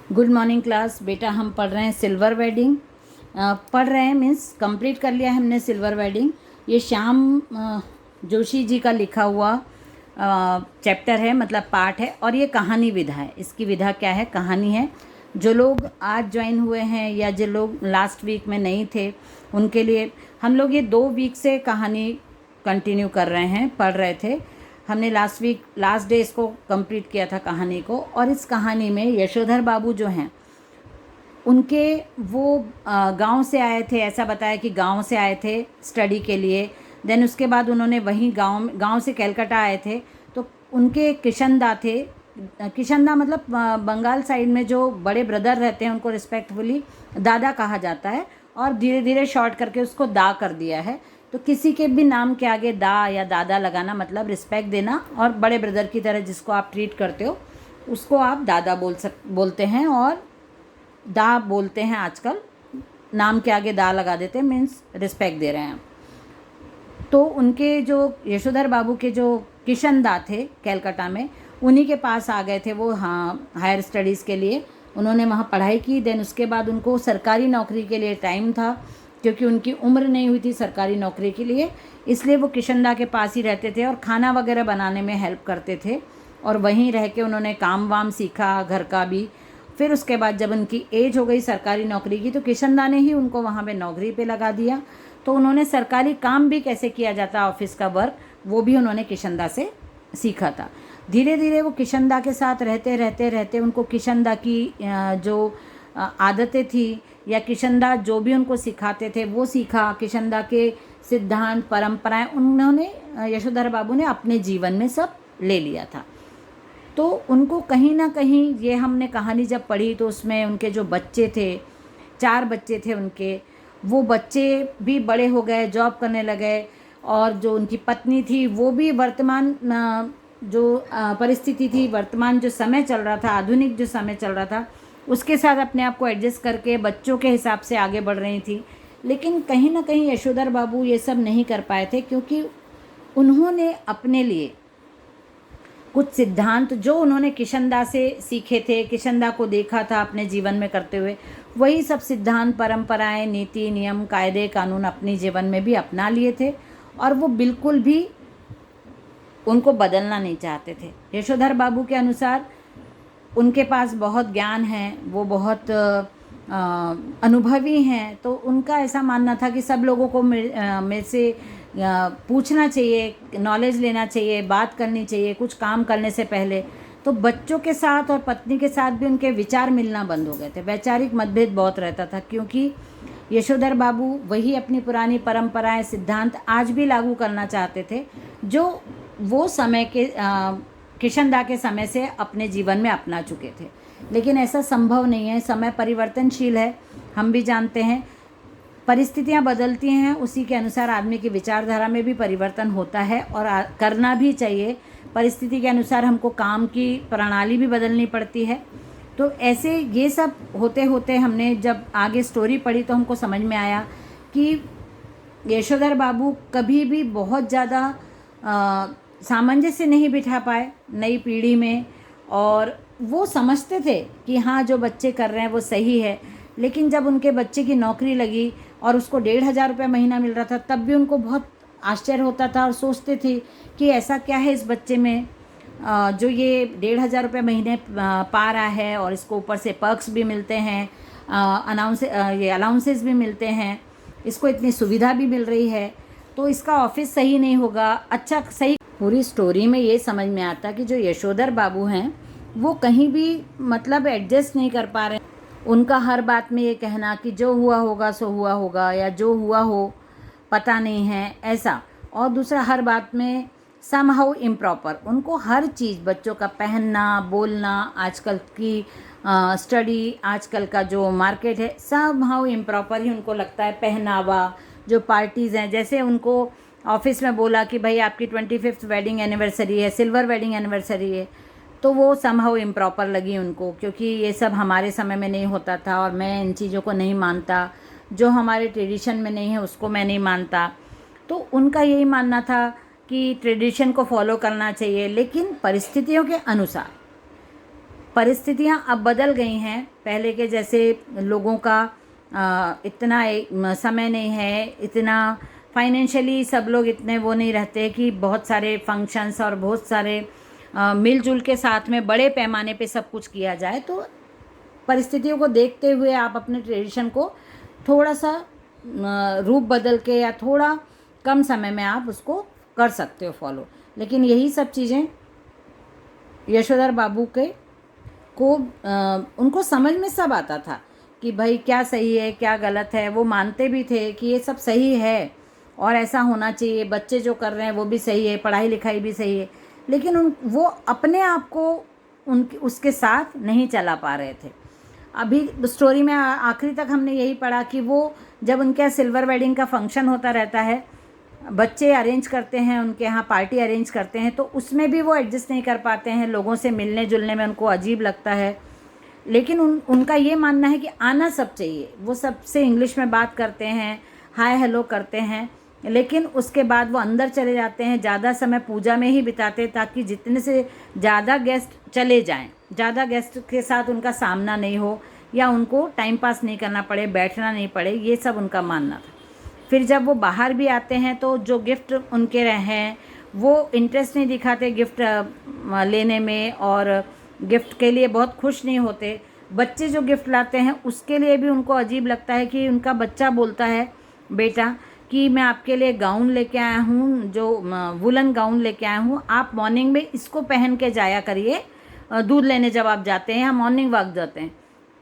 Good morning class. बेटा हम पढ़ रहे हैं सिल्वर वेडिंग। पढ़ रहे हैं मीन्स कंप्लीट कर लिया हमने सिल्वर वेडिंग। ये श्याम जोशी जी का लिखा हुआ चैप्टर है, मतलब पार्ट है, और ये कहानी विधा है। इसकी विधा क्या है? कहानी है। जो लोग आज ज्वाइन हुए हैं या जो लोग लास्ट वीक में नहीं थे उनके लिए हम लोग ये 2 वीक से कहानी कंटिन्यू कर रहे हैं, पढ़ रहे थे। हमने लास्ट डे इसको कंप्लीट किया था कहानी को। और इस कहानी में यशोधर बाबू जो हैं उनके वो गांव से आए थे। ऐसा बताया कि गांव से आए थे स्टडी के लिए। देन उसके बाद उन्होंने वहीं गांव से कलकत्ता आए थे। तो उनके किशनदा थे। किशनदा मतलब बंगाल साइड में जो बड़े ब्रदर रहते हैं उनको रिस्पेक्टफुली दादा कहा जाता है, और धीरे धीरे शॉर्ट करके उसको दा कर दिया है। तो किसी के भी नाम के आगे दा या दादा लगाना मतलब रिस्पेक्ट देना, और बड़े ब्रदर की तरह जिसको आप ट्रीट करते हो उसको आप दादा बोलते हैं, और दा बोलते हैं। आजकल नाम के आगे दा लगा देते हैं, मीन्स रिस्पेक्ट दे रहे हैं। तो उनके जो यशोधर बाबू के जो किशन दा थे कलकत्ता में, उन्हीं के पास आ गए थे वो, हाँ, हायर स्टडीज़ के लिए। उन्होंने वहाँ पढ़ाई की। देन उसके बाद उनको सरकारी नौकरी के लिए टाइम था, क्योंकि उनकी उम्र नहीं हुई थी सरकारी नौकरी के लिए। इसलिए वो किशनदा के पास ही रहते थे और खाना वगैरह बनाने में हेल्प करते थे। और वहीं रह के उन्होंने काम वाम सीखा, घर का भी। फिर उसके बाद जब उनकी एज हो गई सरकारी नौकरी की, तो किशनदा ने ही उनको वहाँ पे नौकरी पे लगा दिया। तो उन्होंने सरकारी काम भी कैसे किया जाता है, ऑफिस का वर्क, वो भी उन्होंने किशनदा से सीखा था। धीरे धीरे वो किशनदा के साथ रहते रहते रहते उनको किशनदा की जो आदतें थी या किशनदा जो भी उनको सिखाते थे वो सीखा। किशनदा के सिद्धांत, परंपराएं उन्होंने यशोधर बाबू ने अपने जीवन में सब ले लिया था। तो उनको कहीं ना कहीं, ये हमने कहानी जब पढ़ी तो उसमें उनके जो बच्चे थे, 4 बच्चे थे उनके, वो बच्चे भी बड़े हो गए, जॉब करने लगे। और जो उनकी पत्नी थी वो भी वर्तमान जो परिस्थिति थी, वर्तमान जो समय चल रहा था, आधुनिक जो समय चल रहा था, उसके साथ अपने आप को एडजस्ट करके बच्चों के हिसाब से आगे बढ़ रही थी। लेकिन कहीं ना कहीं यशोधर बाबू ये सब नहीं कर पाए थे, क्योंकि उन्होंने अपने लिए कुछ सिद्धांत जो उन्होंने किशनदा से सीखे थे, किशनदा को देखा था अपने जीवन में करते हुए, वही सब सिद्धांत, परंपराएं, नीति, नियम, कायदे, कानून अपने जीवन में भी अपना लिए थे। और वो बिल्कुल भी उनको बदलना नहीं चाहते थे। यशोधर बाबू के अनुसार उनके पास बहुत ज्ञान है, वो बहुत अनुभवी हैं। तो उनका ऐसा मानना था कि सब लोगों को मेरे से पूछना चाहिए, नॉलेज लेना चाहिए, बात करनी चाहिए कुछ काम करने से पहले। तो बच्चों के साथ और पत्नी के साथ भी उनके विचार मिलना बंद हो गए थे। वैचारिक मतभेद बहुत रहता था, क्योंकि यशोधर बाबू वही अपनी पुरानी परंपराएं, सिद्धांत आज भी लागू करना चाहते थे, जो वो समय के किशनदा के समय से अपने जीवन में अपना चुके थे। लेकिन ऐसा संभव नहीं है, समय परिवर्तनशील है, हम भी जानते हैं। परिस्थितियां बदलती हैं, उसी के अनुसार आदमी की विचारधारा में भी परिवर्तन होता है, और करना भी चाहिए। परिस्थिति के अनुसार हमको काम की प्रणाली भी बदलनी पड़ती है। तो ऐसे ये सब होते होते हमने जब आगे स्टोरी पढ़ी तो हमको समझ में आया कि यशोधर बाबू कभी भी बहुत ज़्यादा सामंजस्य नहीं बिठा पाए नई पीढ़ी में। और वो समझते थे कि हाँ, जो बच्चे कर रहे हैं वो सही है। लेकिन जब उनके बच्चे की नौकरी लगी और उसको 1,500 रुपये महीना मिल रहा था, तब भी उनको बहुत आश्चर्य होता था, और सोचते थे कि ऐसा क्या है इस बच्चे में जो ये 1,500 रुपये महीने पा रहा है, और इसको ऊपर से पर्क्स भी मिलते हैं, ये अलाउंसेस भी मिलते हैं, इसको इतनी सुविधा भी मिल रही है, तो इसका ऑफिस सही नहीं होगा, अच्छा सही। पूरी स्टोरी में ये समझ में आता कि जो यशोधर बाबू हैं वो कहीं भी मतलब एडजस्ट नहीं कर पा रहे। उनका हर बात में ये कहना कि जो हुआ होगा सो हुआ होगा, या जो हुआ हो पता नहीं है, ऐसा। और दूसरा, हर बात में समहाउ इम्प्रॉपर। उनको हर चीज़, बच्चों का पहनना, बोलना, आजकल की स्टडी, आजकल का जो मार्केट है, समहाउ इम्प्रॉपर ही उनको लगता है। पहनावा, जो पार्टीज़ हैं, जैसे उनको ऑफिस में बोला कि भाई आपकी 25th वेडिंग एनिवर्सरी है, सिल्वर वेडिंग एनिवर्सरी है, तो वो समहाउ इम्प्रॉपर लगी उनको, क्योंकि ये सब हमारे समय में नहीं होता था, और मैं इन चीज़ों को नहीं मानता, जो हमारे ट्रेडिशन में नहीं है उसको मैं नहीं मानता। तो उनका यही मानना था कि ट्रेडिशन को फॉलो करना चाहिए, लेकिन परिस्थितियों के अनुसार। परिस्थितियाँ अब बदल गई हैं। पहले के जैसे लोगों का इतना समय नहीं है, इतना फाइनेंशियली सब लोग इतने वो नहीं रहते कि बहुत सारे फंक्शंस और बहुत सारे मिलजुल के साथ में बड़े पैमाने पे सब कुछ किया जाए। तो परिस्थितियों को देखते हुए आप अपने ट्रेडिशन को थोड़ा सा रूप बदल के या थोड़ा कम समय में आप उसको कर सकते हो फॉलो। लेकिन यही सब चीज़ें यशोधर बाबू के को उनको समझ में सब आता था कि भाई क्या सही है क्या गलत है। वो मानते भी थे कि ये सब सही है और ऐसा होना चाहिए, बच्चे जो कर रहे हैं वो भी सही है, पढ़ाई लिखाई भी सही है। लेकिन वो अपने आप को उनके उसके साथ नहीं चला पा रहे थे। अभी स्टोरी में आखिरी तक हमने यही पढ़ा कि वो जब उनके यहाँ सिल्वर वेडिंग का फंक्शन होता रहता है, बच्चे अरेंज करते हैं, उनके यहाँ पार्टी अरेंज करते हैं, तो उसमें भी वो एडजस्ट नहीं कर पाते हैं। लोगों से मिलने जुलने में उनको अजीब लगता है। लेकिन उनका ये मानना है कि आना सब चाहिए। वो सबसे इंग्लिश में बात करते हैं, हाय हेलो करते हैं, लेकिन उसके बाद वो अंदर चले जाते हैं। ज़्यादा समय पूजा में ही बिताते हैं ताकि जितने से ज़्यादा गेस्ट चले जाएं, ज़्यादा गेस्ट के साथ उनका सामना नहीं हो या उनको टाइम पास नहीं करना पड़े, बैठना नहीं पड़े, ये सब उनका मानना था। फिर जब वो बाहर भी आते हैं तो जो गिफ्ट उनके रहे हैं वो इंटरेस्ट नहीं दिखाते गिफ्ट लेने में और गिफ्ट के लिए बहुत खुश नहीं होते। बच्चे जो गिफ्ट लाते हैं उसके लिए भी उनको अजीब लगता है कि उनका बच्चा बोलता है, बेटा कि मैं आपके लिए गाउन लेके आया हूँ, जो वुलन गाउन लेके आया हूँ, आप मॉर्निंग में इसको पहन के जाया करिए दूध लेने जब आप जाते हैं या मॉर्निंग वॉक जाते हैं।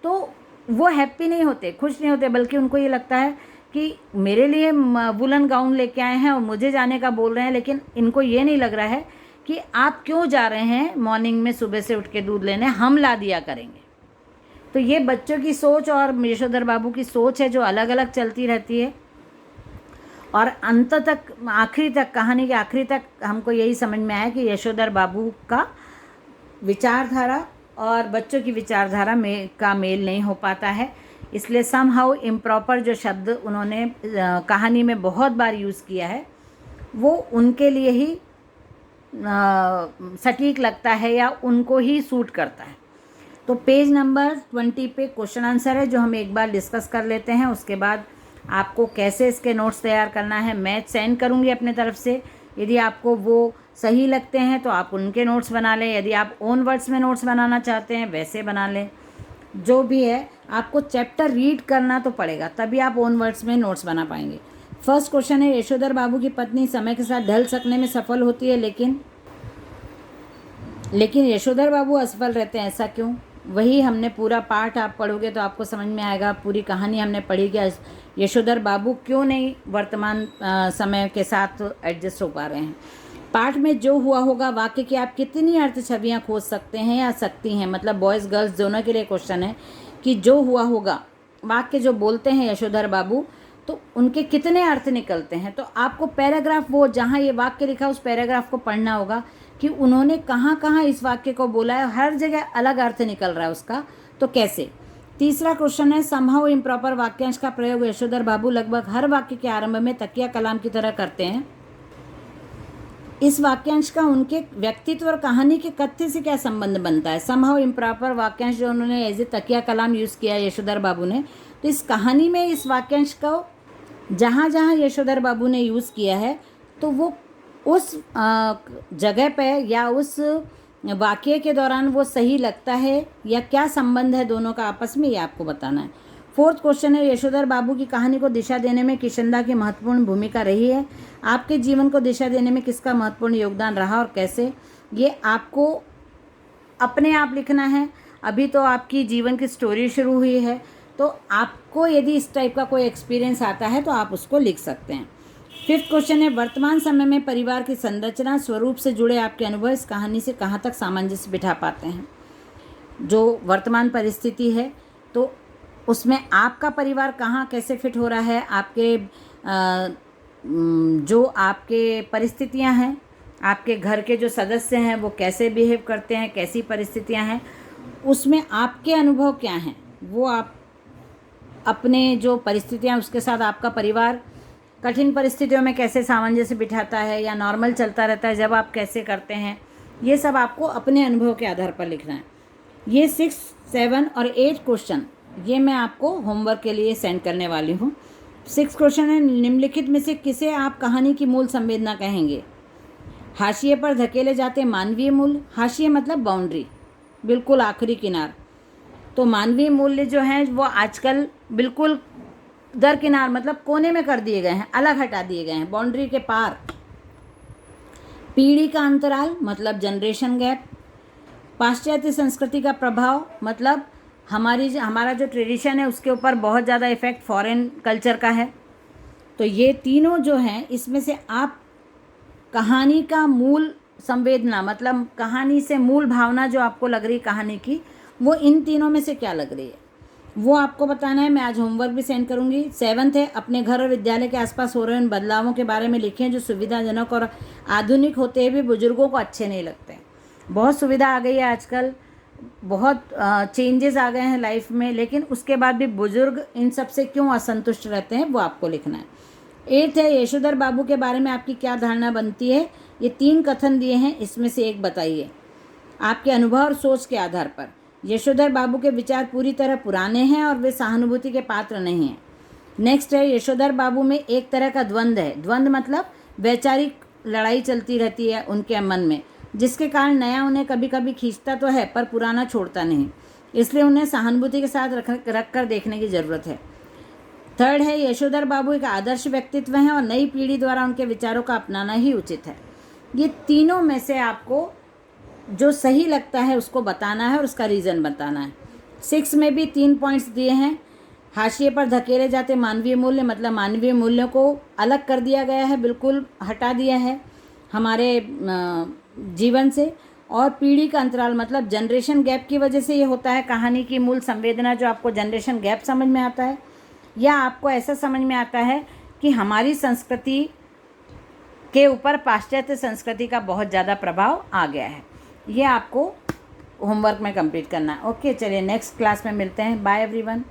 तो वो हैप्पी नहीं होते, खुश नहीं होते, बल्कि उनको ये लगता है कि मेरे लिए वुलन गाउन लेके आए हैं और मुझे जाने का बोल रहे हैं। लेकिन इनको ये नहीं लग रहा है कि आप क्यों जा रहे हैं मॉर्निंग में सुबह से उठ के दूध लेने, हम ला दिया करेंगे। तो ये बच्चों की सोच और यशोधर बाबू की सोच है जो अलग अलग चलती रहती है। और अंत तक, आखिरी तक, कहानी के आखिरी तक हमको यही समझ में आया कि यशोधर बाबू का विचारधारा और बच्चों की विचारधारा में का मेल नहीं हो पाता है। इसलिए समहाउ इम्प्रॉपर जो शब्द उन्होंने कहानी में बहुत बार यूज़ किया है वो उनके लिए ही सटीक लगता है या उनको ही सूट करता है। तो पेज नंबर 20 पे क्वेश्चन आंसर है जो हम एक बार डिस्कस कर लेते हैं। उसके बाद आपको कैसे इसके नोट्स तैयार करना है मैं सेंड करूँगी अपने तरफ से। यदि आपको वो सही लगते हैं तो आप उनके नोट्स बना लें, यदि आप ओन वर्ड्स में नोट्स बनाना चाहते हैं वैसे बना लें। जो भी है आपको चैप्टर रीड करना तो पड़ेगा, तभी आप ओन वर्ड्स में नोट्स बना पाएंगे। फर्स्ट क्वेश्चन है, यशोधर बाबू की पत्नी समय के साथ ढल सकने में सफल होती है लेकिन यशोधर बाबू असफल रहते हैं, ऐसा क्यों? वही हमने पूरा पार्ट आप पढ़ोगे तो आपको समझ में आएगा। पूरी कहानी हमने पढ़ी कि यशोधर बाबू क्यों नहीं वर्तमान समय के साथ एडजस्ट हो पा रहे हैं। पाठ में जो हुआ होगा वाक्य की आप कितनी अर्थ छवियाँ खोज सकते हैं या सकती हैं, मतलब बॉयज़ गर्ल्स दोनों के लिए क्वेश्चन है कि जो हुआ होगा वाक्य जो बोलते हैं यशोधर बाबू तो उनके कितने अर्थ निकलते हैं। तो आपको पैराग्राफ, वो जहाँ ये वाक्य लिखा उस पैराग्राफ को पढ़ना होगा कि उन्होंने कहाँ कहाँ इस वाक्य को बोला है, हर जगह अलग अर्थ निकल रहा है उसका, तो कैसे। तीसरा क्वेश्चन है, समहाउ इम्प्रॉपर वाक्यांश का प्रयोग यशोधर बाबू लगभग हर वाक्य के आरंभ में तकिया कलाम की तरह करते हैं। इस वाक्यांश का उनके व्यक्तित्व और कहानी के कथ्य से क्या संबंध बनता है। समहाउ इम्प्रॉपर वाक्यांश जो उन्होंने एज ए तकिया कलाम यूज़ किया यशोधर बाबू ने, तो इस कहानी में इस वाक्यांश को जहाँ जहाँ यशोधर बाबू ने यूज़ किया है तो वो उस जगह पे या उस वाक्य के दौरान वो सही लगता है या क्या संबंध है दोनों का आपस में, ये आपको बताना है। फोर्थ क्वेश्चन है, यशोधर बाबू की कहानी को दिशा देने में किशनदा की महत्वपूर्ण भूमिका रही है। आपके जीवन को दिशा देने में किसका महत्वपूर्ण योगदान रहा और कैसे, ये आपको अपने आप लिखना है। अभी तो आपकी जीवन की स्टोरी शुरू हुई है, तो आपको यदि इस टाइप का कोई एक्सपीरियंस आता है तो आप उसको लिख सकते हैं। फिफ्थ क्वेश्चन है, वर्तमान समय में परिवार की संरचना स्वरूप से जुड़े आपके अनुभव इस कहानी से कहाँ तक सामंजस्य बिठा पाते हैं। जो वर्तमान परिस्थिति है तो उसमें आपका परिवार कहाँ कैसे फिट हो रहा है, आपके जो आपके परिस्थितियां हैं, आपके घर के जो सदस्य हैं वो कैसे बिहेव करते हैं, कैसी परिस्थितियां हैं, उसमें आपके अनुभव क्या हैं, वो आप अपने जो परिस्थितियां उसके साथ आपका परिवार कठिन परिस्थितियों में कैसे सामंजस्य बिठाता है या नॉर्मल चलता रहता है जब आप कैसे करते हैं, ये सब आपको अपने अनुभव के आधार पर लिखना है। ये 6, 7 और 8 क्वेश्चन ये मैं आपको होमवर्क के लिए सेंड करने वाली हूँ। 6 क्वेश्चन है, निम्नलिखित में से किसे आप कहानी की मूल संवेदना कहेंगे? हाशिए पर धकेले जाते मानवीय मूल्य, हाशिए मतलब बाउंड्री, बिल्कुल आखिरी किनार। तो मानवीय मूल्य जो हैं वो आजकल बिल्कुल दरकिनार मतलब कोने में कर दिए गए हैं, अलग हटा दिए गए हैं, बाउंड्री के पार। पीढ़ी का अंतराल मतलब जनरेशन गैप। पाश्चात्य संस्कृति का प्रभाव मतलब हमारा जो ट्रेडिशन है उसके ऊपर बहुत ज़्यादा इफेक्ट फॉरेन कल्चर का है। तो ये तीनों जो हैं इसमें से आप कहानी का मूल संवेदना मतलब कहानी से मूल भावना जो आपको लग रही कहानी की, वो इन तीनों में से क्या लग रही है वो आपको बताना है। मैं आज होमवर्क भी सेंड करूंगी। 7th है, अपने घर और विद्यालय के आसपास हो रहे उन बदलावों के बारे में लिखें जो सुविधाजनक और आधुनिक होते हुए भी बुजुर्गों को अच्छे नहीं लगते। बहुत सुविधा आ गई है आजकल, बहुत चेंजेस आ गए हैं लाइफ में, लेकिन उसके बाद भी बुजुर्ग इन सब से क्यों असंतुष्ट रहते हैं वो आपको लिखना है। 8th है, यशोधर बाबू के बारे में आपकी क्या धारणा बनती है? ये 3 कथन दिए हैं, इसमें से एक बताइए आपके अनुभव और सोच के आधार पर। यशोधर बाबू के विचार पूरी तरह पुराने हैं और वे सहानुभूति के पात्र नहीं हैं। नेक्स्ट है, यशोधर बाबू में एक तरह का द्वंद्व है। द्वंद्व मतलब वैचारिक लड़ाई चलती रहती है उनके मन में, जिसके कारण नया उन्हें कभी कभी खींचता तो है पर पुराना छोड़ता नहीं, इसलिए उन्हें सहानुभूति के साथ रख कर देखने की ज़रूरत है। 3rd है, यशोधर बाबू एक आदर्श व्यक्तित्व हैं और नई पीढ़ी द्वारा उनके विचारों का अपनाना ही उचित है। ये तीनों में से आपको जो सही लगता है उसको बताना है और उसका रीज़न बताना है। 6 में भी 3 पॉइंट्स दिए हैं। हाशिए पर धकेले जाते मानवीय मूल्य मतलब मानवीय मूल्यों को अलग कर दिया गया है, बिल्कुल हटा दिया है हमारे जीवन से। और पीढ़ी का अंतराल मतलब जनरेशन गैप की वजह से ये होता है। कहानी की मूल संवेदना जो आपको जनरेशन गैप समझ में आता है, या आपको ऐसा समझ में आता है कि हमारी संस्कृति के ऊपर पाश्चात्य संस्कृति का बहुत ज़्यादा प्रभाव आ गया है। ये आपको होमवर्क में कंप्लीट करना है। ओके, चलिए नेक्स्ट क्लास में मिलते हैं। Bye everyone.